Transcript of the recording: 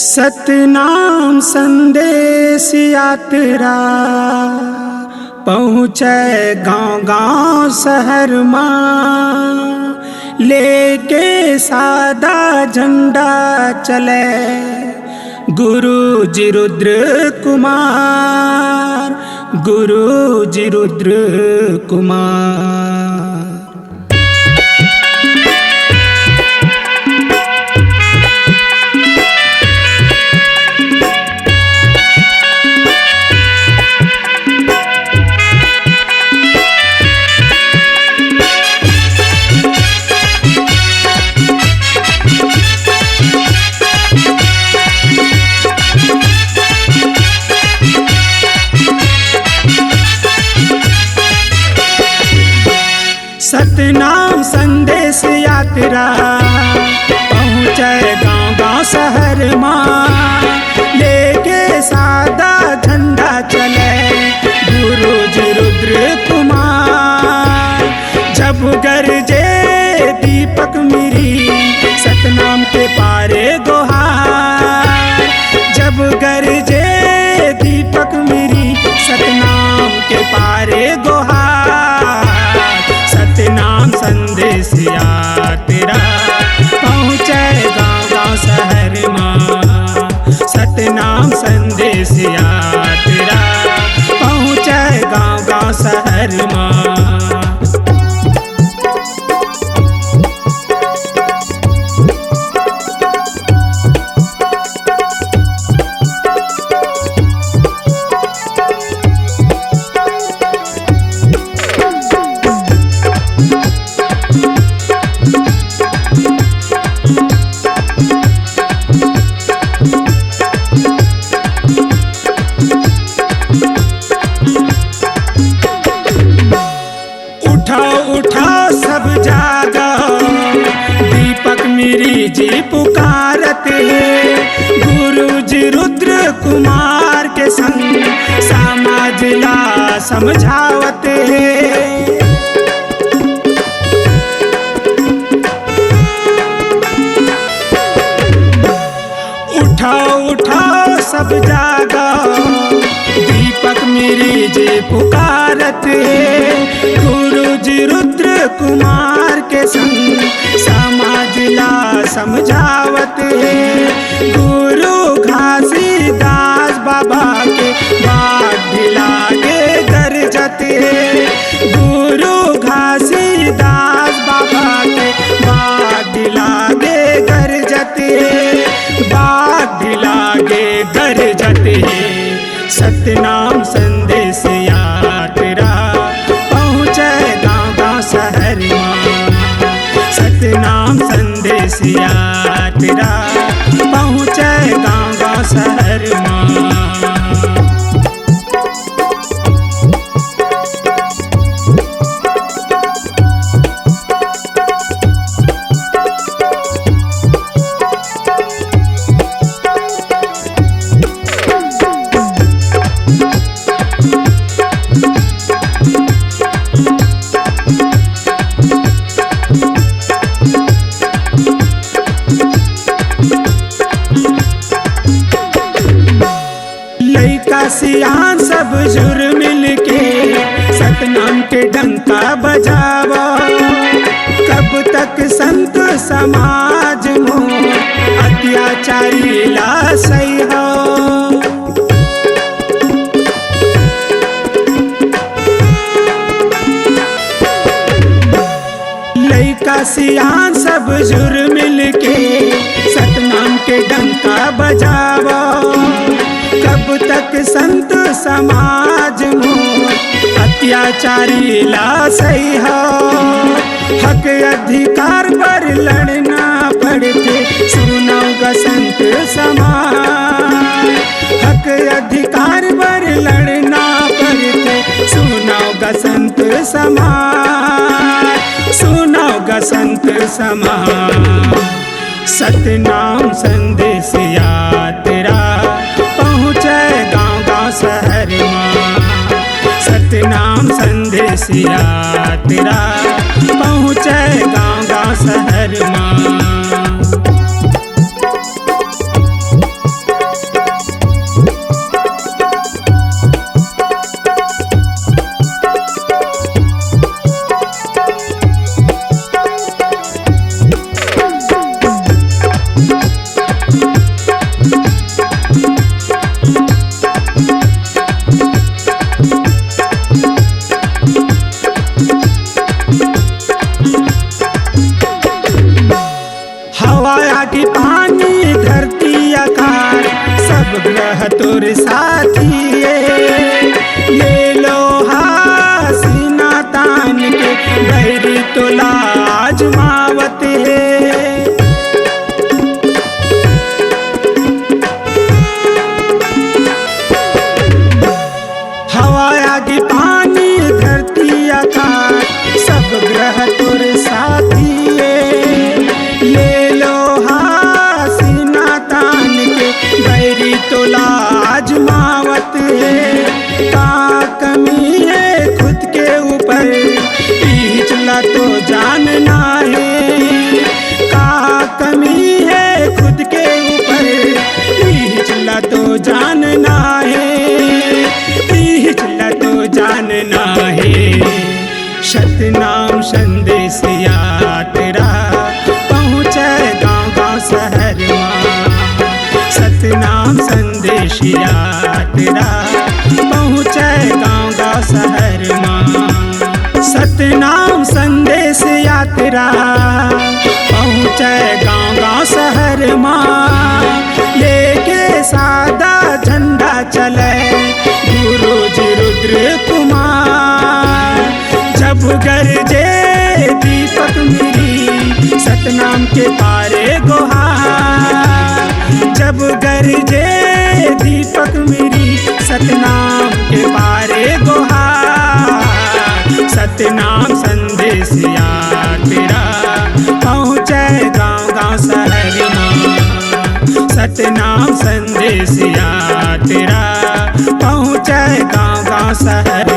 सतनाम संदेश यात्रा पहुँचे गाँव गाँव शहर माँ, लेके सादा झंडा चले गुरु जी रुद्र कुमार, गुरु जी रुद्र कुमार। सतनाम संदेश यात्रा पहुँचे गाँव गाँव शहर माँ, लेके सादा झंडा चले गुरु जी रुद्र कुमार। जब गरजे दीपक मिरी सतनाम के पारे गुहार, जब गरजे दीपक मिरी सतनाम के पारे गुहार। सतनाम संदेश यात्रा पहुँचे गाँव गाँव शहर माँ, सतनाम संदेश यात्रा पहुँचे गाँव गाँव शहर माँ। उठाओ सब जागो, दीपक मिरी जी पुकारत है गुरु जी रुद्र कुमार के संग समाज ला समझावत है। उठाओ सब जागो, दीपक मिरी जी पुकारत है गुरु जी रुद्र कुमार के संग समाज ला समझावत है। गुरु घासीदास बाबा के बाट ढिलागे गरजत है, गुरु घासीदास बाबा के बाट ढिलागे गरजत है, बाट ढिलागे गरजत है। सतनाम संदेश यात्रा पहुँचे गाँव गाँव शहर माँ, सतनाम संदेश यात्रा पहुँचे गाँव गाँव शहर माँ। लइका सियान सब जुर मिल के सतनाम के डंका बजावा, कब तक संत समाज मोह अत्याचारी ला सही हो। लइका सियान सब जुर मिल के सतनाम के डंका बजावा, कब तक संत समाज मोह अत्याचारी ला सही हो। हक अधिकार पर लड़ना पड़ते सुनोगा संत समाज, हक अधिकार पर लड़ना पड़ते सुनोगा संत समाज, सुनोगा संत समाज। सतनाम संदेश यात्रा पहुँचे गाँव गाँव शहर माँ, सतनाम संदेश यात्रा पहुँचे गाँव गाँव शहर माँ। तोर साथी ले लो सीना तान के बैरी तो लाज मावत है। हवा आगे पानी धरती आकाश सब ग्रह तोर साथी ले लो सीना तान के बैरी तो लाज मावत है। का कमी है खुद के ऊपर पिछला तो जानना है। का कमी है खुद के ऊपर पिछला तो जानना है। पिछला तो जानना है। सतनाम संदेश यात्रा पहुँचे गाँव गाँव शहर माँ। सतनाम संदेश यात्रा पहुँचे गाँव गाँव शहर माँ। सतनाम संदेश यात्रा पहुँचे गाँव गाँव शहर माँ। लेके सादा झंडा चले गुरु जी रुद्र कुमार। जब गरजे दीपक मेरी सतनाम के पारे गुहार। जब गरजे दीपक मेरी सतनाम के पारे गुहार। सतनाम संदेश यात्रा पहुँचे गाँव गाँव शहर माँ। सतनाम संदेश यात्रा पहुँचे गाँव गाँव शहर।